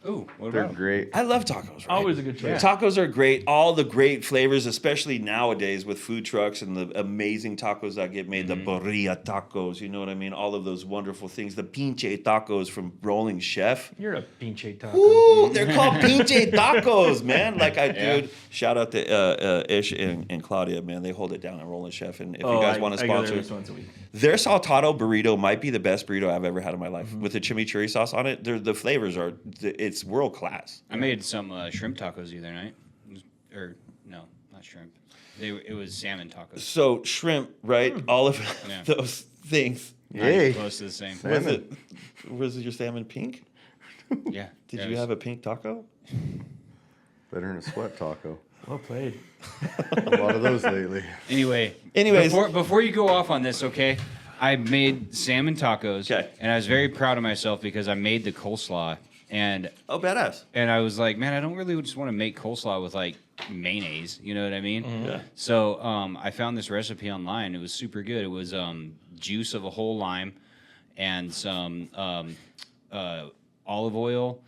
Ooh, what They're about? great. I love tacos. Right? Always a good choice. Tacos are great. All the great flavors, especially nowadays with food trucks and the amazing tacos that get made. The burrilla tacos, you know what I mean? All of those wonderful things. The pinche tacos from Rolling Chef. You're a pinche taco. Ooh, they're called pinche tacos, man. Like Yeah. dude, shout out to Ish and Claudia, man. They hold it down at Rolling Chef. And if you guys want to I go there sponsor, at least once a week. their saltado burrito might be the best burrito I've ever had in my life. With the chimichurri sauce on it, the flavors are, it's world class. I made some shrimp tacos the other night. Or, no, not shrimp. It was salmon tacos. So shrimp, right? All of Yeah. those things. Not even Yay. close to the same. Was your salmon pink? Yeah. Did you have a pink taco? Better than a sweat taco. Well played. A lot of those lately. Anyways, Anyways. before you go off on this, okay? I made salmon tacos. Okay. And I was very proud of myself because I made the coleslaw. And Oh, badass. I was like, man, I don't really just want to make coleslaw with like mayonnaise. You know what I mean? Yeah. So I found this recipe online. It was super good. It was juice of a whole lime and some olive oil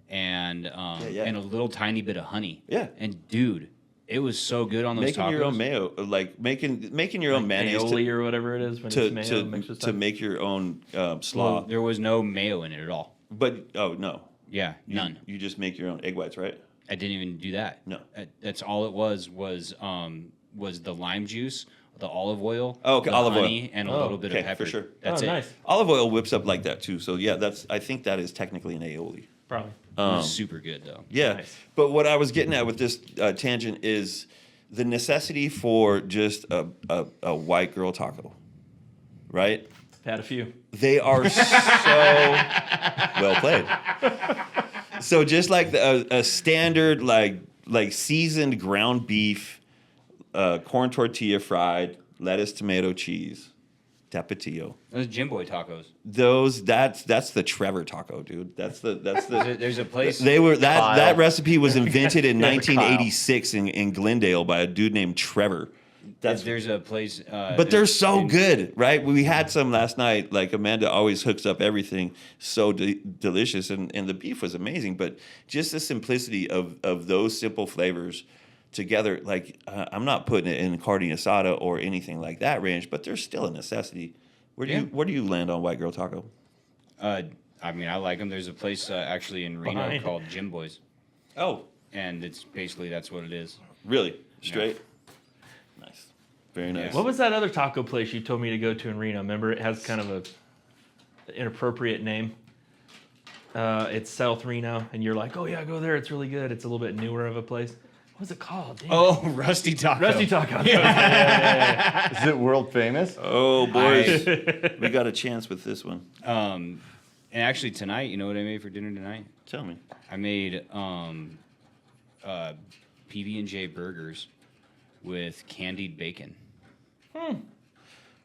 and and a little tiny bit of honey. Yeah. And dude, it was so good on those Making tacos. your own mayo, like making your own mayonnaise Aioli or whatever it is when it's mayo mixed with to stuff. make your own slaw. Well, there was no mayo in it at all. But no, Yeah, none. You just make your own egg whites, right? I didn't even do that. No. That's all it was the lime juice, the olive oil, Oh, okay, the olive oil. honey, and a little bit okay, of pepper. for sure. That's it. Nice. Olive oil whips up like that too. So yeah, I think that is technically an aioli. Probably. It was super good though. Yeah, Nice. but what I was getting at with this tangent is the necessity for just a white girl taco, right? Had a few. They are so well played. So just like a standard like seasoned ground beef, corn tortilla fried, lettuce, tomato, cheese, tapatio. Those Jim Boy tacos. That's the Trevor taco, dude. That's the There's a place. that recipe was invented in 1986 in Glendale by a dude named Trevor. There's a place. But they're so good, right? We had some last night. Like Amanda always hooks up everything so delicious, and the beef was amazing. But just the simplicity of those simple flavors together, like I'm not putting it in carne asada or anything like that range, but there's still a necessity. Where do you land on white girl taco? I mean, I like them. There's a place actually in Reno Fine. called Jim Boys, Oh, and it's basically that's what it is. really? Straight? Nice. Very nice. What was that other taco place you told me to go to in Reno? Remember, it has kind of an inappropriate name. It's South Reno, and you're like, oh yeah, go there. It's really good. It's a little bit newer of a place. What was it called? Damn. Oh, Rusty Taco. Rusty Taco. Is it world famous? Oh, boys. We got a chance with this one. And actually tonight, you know what I made for dinner tonight? Tell me. I made PB&J burgers with candied bacon.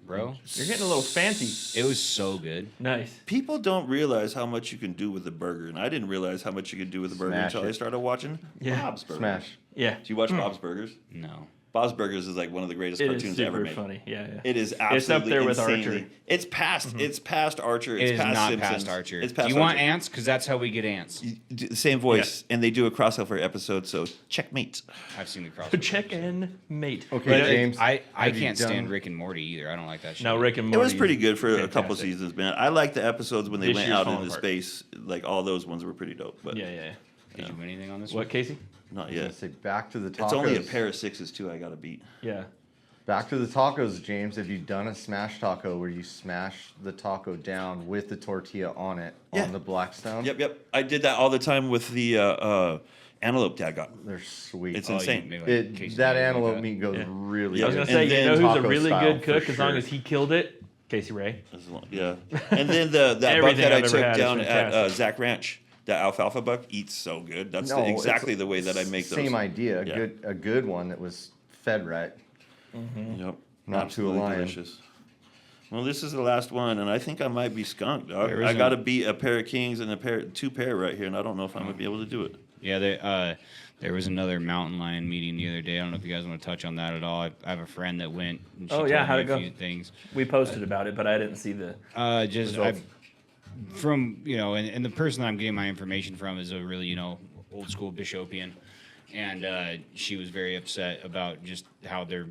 Bro, You're getting a little fancy. it was so good. Nice. People don't realize how much you can do with a burger, and I didn't realize how much you could do with a burger Smash until I it. started watching Yeah. Bob's Burgers. Smash. Yeah. Do you watch Bob's Burgers? No. Bob's Burgers is like one of the greatest It is cartoons super ever made. funny. Yeah, yeah. It is absolutely It's up there with insanely- Archer. It's past Archer. It's It is past not Simpsons. past Archer. It's past Do you want Archer. ants? Because that's how we get ants. Same voice, and they do a crossover episode. So checkmate. I've seen the crossover. Check and mate. Okay, But James. I have you can't stand done- Rick and Morty either. I don't like that shit. No, Rick and It Morty. was pretty good for a couple fantastic. seasons, man. I like the episodes when they This went year's out falling into apart. space. Like all those ones were pretty dope. But Yeah, yeah. Did you win anything on this What, Casey? not I was gonna yet. say back to the tacos. It's only a pair of sixes too. I got to beat. Yeah. Back to the tacos, James. Have you done a smash taco where you smash the taco down with the tortilla on it on the Blackstone? Yep. I did that all the time with the antelope Dad got. They're sweet. It's insane. That antelope meat goes really I was good. gonna say, you know who's a taco really style, good cook for as long sure. as he killed it? Casey Ray. Yeah. And then that buck Everything that I I've ever took had is down at fantastic. Zach Ranch, that alfalfa buck eats so good. That's No, exactly it's the way that I make those. Same idea. Yeah. A good one that was fed right. Yep. Not Absolutely too lion. delicious. Well, this is the last one, and I think I might be skunked, dog. There I isn't- got to beat a pair of kings and two pair right here, and I don't know if I'm going to be able to do it. Yeah, there was another mountain lion meeting the other day. I don't know if you guys want to touch on that at all. I have a friend that went. And she Oh, yeah, told how'd me it a go? few things. We posted about it, but I didn't see the. From and the person that I'm getting my information from is a really old school Bishopian, and she was very upset about just how they're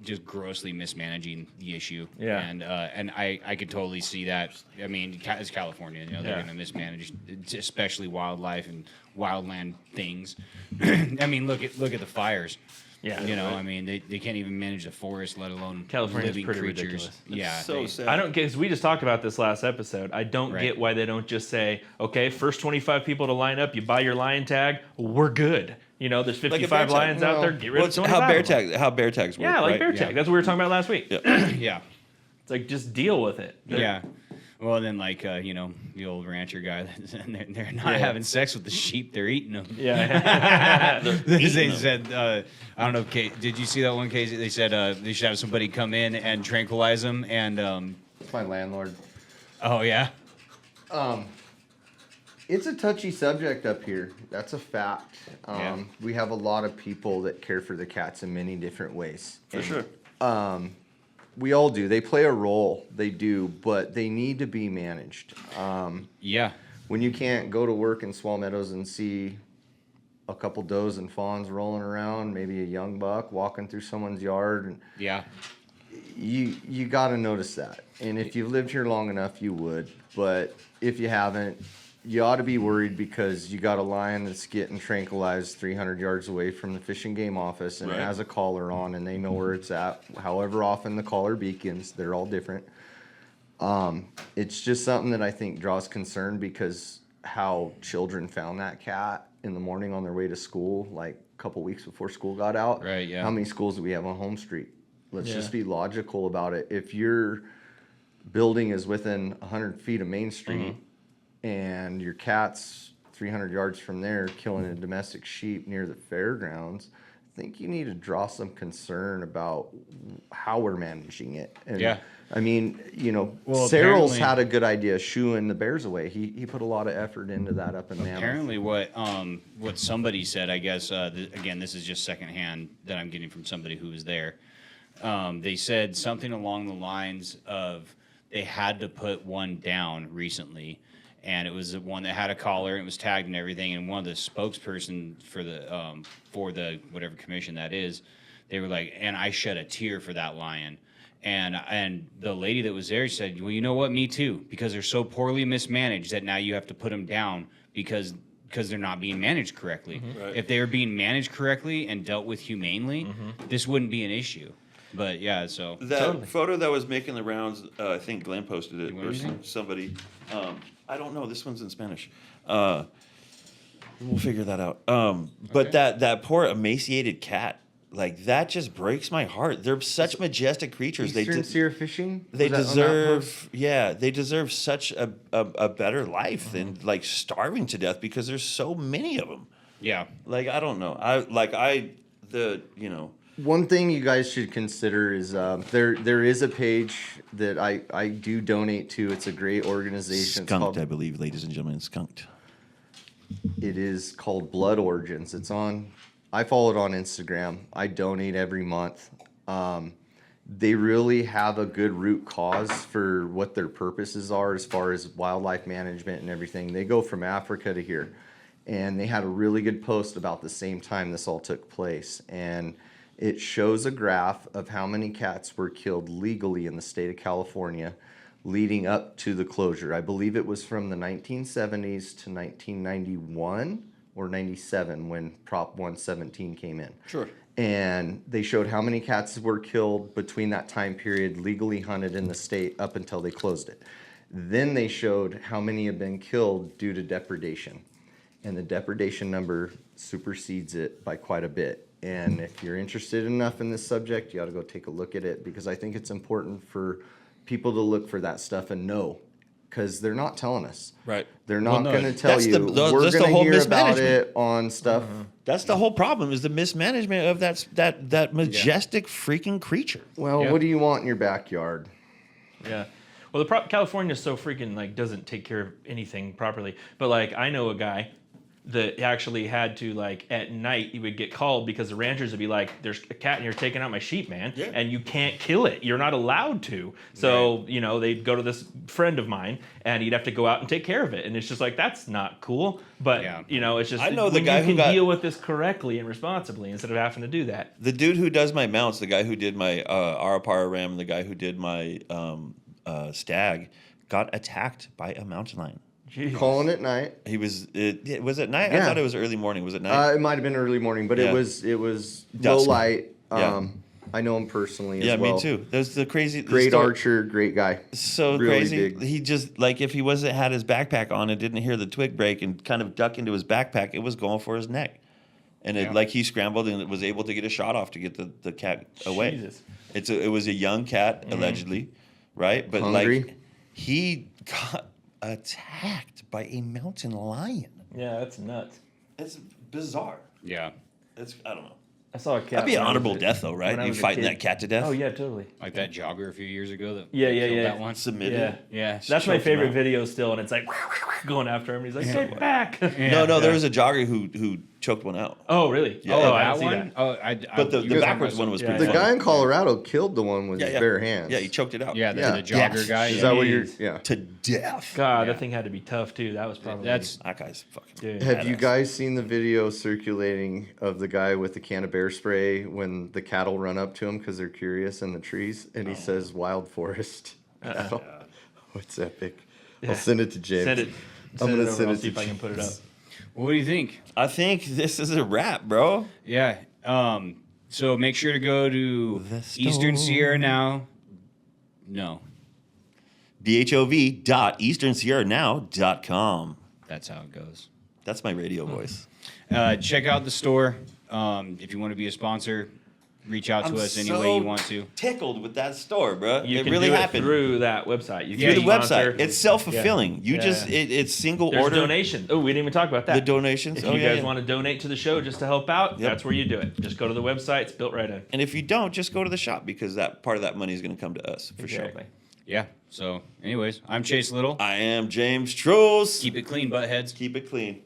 just grossly mismanaging the issue. Yeah. And I could totally see that. I mean, it's California, they're Yeah. going to mismanage, especially wildlife and wildland things. I mean, look at the fires. Yeah. I mean, they can't even manage the forest, let alone California's living pretty creatures. ridiculous. Yeah, So sad. I don't get, because we just talked about this last episode. I don't Right. get why they don't just say, okay, first 25 people to line up, you buy your lion tag, we're good. There's 55 tag. lions out there, get rid of 25 how bear of them. tags work. Yeah, like right? bear tag. That's what we were talking about last week. Yeah. yeah. It's like, just deal with it. Yeah. Well, then, the old rancher guy, they're not having sex with the sheep; they're eating them. Yeah. They said, I don't know, did you see that one case? They said they should have somebody come in and tranquilize them, and It's my landlord. oh yeah, It's a touchy subject up here. That's a fact. Yeah. We have a lot of people that care for the cats in many different ways. For sure. We all do. They play a role. They do, but they need to be managed. yeah, When you can't go to work in Swell Meadows and see a couple does and fawns rolling around, maybe a young buck walking through someone's yard, and yeah, you got to notice that. And if you've lived here long enough, you would. But if you haven't, you ought to be worried because you got a lion that's getting tranquilized 300 yards away from the Fish and Game office and Right. has a collar on, and they know where it's at. However often the collar beacons, they're all different. It's just something that I think draws concern because how children found that cat in the morning on their way to school, like a couple weeks before school got out. Right, yeah. How many schools do we have on Home Street? Let's Yeah. just be logical about it. If your building is within 100 feet of Main Street and your cat's 300 yards from there killing a domestic sheep near the fairgrounds, I think you need to draw some concern about how we're managing it. And Yeah. I mean, Well, Cyril's apparently- had a good idea shooing the bears away. He put a lot of effort into that up in Mammoth. Apparently, what somebody said, I guess, again, this is just secondhand that I'm getting from somebody who was there. They said something along the lines of they had to put one down recently, and it was the one that had a collar and it was tagged and everything. And one of the spokesperson for the whatever commission that is, they were like, and I shed a tear for that lion. And the lady that was there said, well, you know what, me too, because they're so poorly mismanaged that now you have to put them down because they're not being managed correctly. Right. If they were being managed correctly and dealt with humanely, this wouldn't be an issue. But yeah, so That photo that was making the rounds, I think Glenn posted it, want or anything? somebody. I don't know. This one's in Spanish. We'll figure that out. But that poor emaciated cat, like that just breaks my heart. They're such majestic creatures. Eastern Sear Fishing? They Was that on that post? deserve, yeah, they deserve such a better life than like starving to death because there's so many of them. yeah. Like I don't know. One thing you guys should consider is there is a page that I do donate to. It's a great organization. It's Skunked, called, I believe, ladies and gentlemen, skunked. it is called Blood Origins. It's on. I follow it on Instagram. I donate every month. They really have a good root cause for what their purposes are as far as wildlife management and everything. They go from Africa to here, and they had a really good post about the same time this all took place. And it shows a graph of how many cats were killed legally in the state of California leading up to the closure. I believe it was from the 1970s to 1991 or 97 when Prop 117 came in. Sure. And they showed how many cats were killed between that time period, legally hunted in the state, up until they closed it. Then they showed how many have been killed due to depredation. And the depredation number supersedes it by quite a bit. And if you're interested enough in this subject, you ought to go take a look at it, because I think it's important for people to look for that stuff and know, because they're not telling us. Right. They're not no, going to tell that's you. We're that's the going to whole hear about mismanagement. it on stuff. That's the whole problem, is the mismanagement of that majestic freaking creature. Well, Yeah. what do you want in your backyard? Yeah. Well, California is so freaking like doesn't take care of anything properly. But like I know a guy that actually had to, like, at night he would get called because the ranchers would be like, "There's a cat in here taking out my sheep, man, Yeah. and you can't kill it. You're not allowed to." So you know they'd go to this friend of mine and he'd have to go out and take care of it, and it's just like that's not cool. But Yeah. you know it's just I know the when guy you who can got- deal with this correctly and responsibly instead of having to do that. The dude who does my mounts, the guy who did my Arapara ram, and the guy who did my stag, got attacked by a mountain lion. Jeez. Calling it night. He was was it night? I Yeah. thought it was early morning. Was it night? It might have been early morning, but Yeah. it was low Dusk. light. Yeah. I know him personally yeah, as well. me too. There's the crazy the Great story- archer, great guy. So Really crazy. big. He just, like, if he wasn't had his backpack on and didn't hear the twig break and kind of duck into his backpack, it was going for his neck. And it, Yeah. like, he scrambled and was able to get a shot off to get the cat away. Jesus. It was a young cat, allegedly, right? But Hungry. like, he got attacked by a mountain lion. Yeah, that's nuts. It's bizarre. Yeah. I don't know. I saw a cat. That'd be an when I was honorable a- death, though, right? when I You was a fighting kid. that cat to death? Oh yeah, totally. Like that jogger a few years ago that Yeah, killed yeah. that one. Submitted. Yeah. Yeah. That's my Choked him favorite out. video still, and it's like going after him. He's like, "Get back!" No, there was a jogger who choked one out. Oh, really? Yeah. Oh, Oh, I that didn't see one? that. Oh, But the you backwards talking one was Yeah, pretty The funny. guy in Colorado killed the one with Yeah, his yeah. bare hands. Yeah, he choked it out. Yeah, the Yeah. jogger Yes. guy. Is Yeah. that what you're? Jeez. Yeah. To death. God, Yeah. that thing had to be tough too. That was probably That's That guy's fucking. Dude. Have you badass. guys seen the video circulating of the guy with the can of bear spray when the cattle run up to him because they're curious in the trees, and he says "wild forest"? cattle? Oh, it's epic. Yeah. I'll send it to James. Send it. I'm Send gonna it over. send I'll it see to if I can put it up. James. What do you think? I think this is a wrap, bro. Yeah. So make sure to go to The Eastern store. Sierra now. No, BHOV.easternsierranow.com. that's how it goes. That's my radio voice. Check out the store. If you want to be a sponsor, reach out to us any way you want to. Tickled with that store, bro. You it can really do happened. it through that website. You Yeah, Through the can website. sponsor. It's self-fulfilling. You Yeah. just it's single There's order. donations. Oh, we didn't even talk about that. The donations. If Oh, you yeah, guys yeah. want to donate to the show just to help out, Yep. that's where you do it. Just go to the website. It's built right in. And if you don't, just go to the shop because that part of that money is going to come to us for Exactly. sure. Yeah. So, anyways, I'm Chase Little. I am James Truhls. Keep it clean, buttheads. Keep it clean.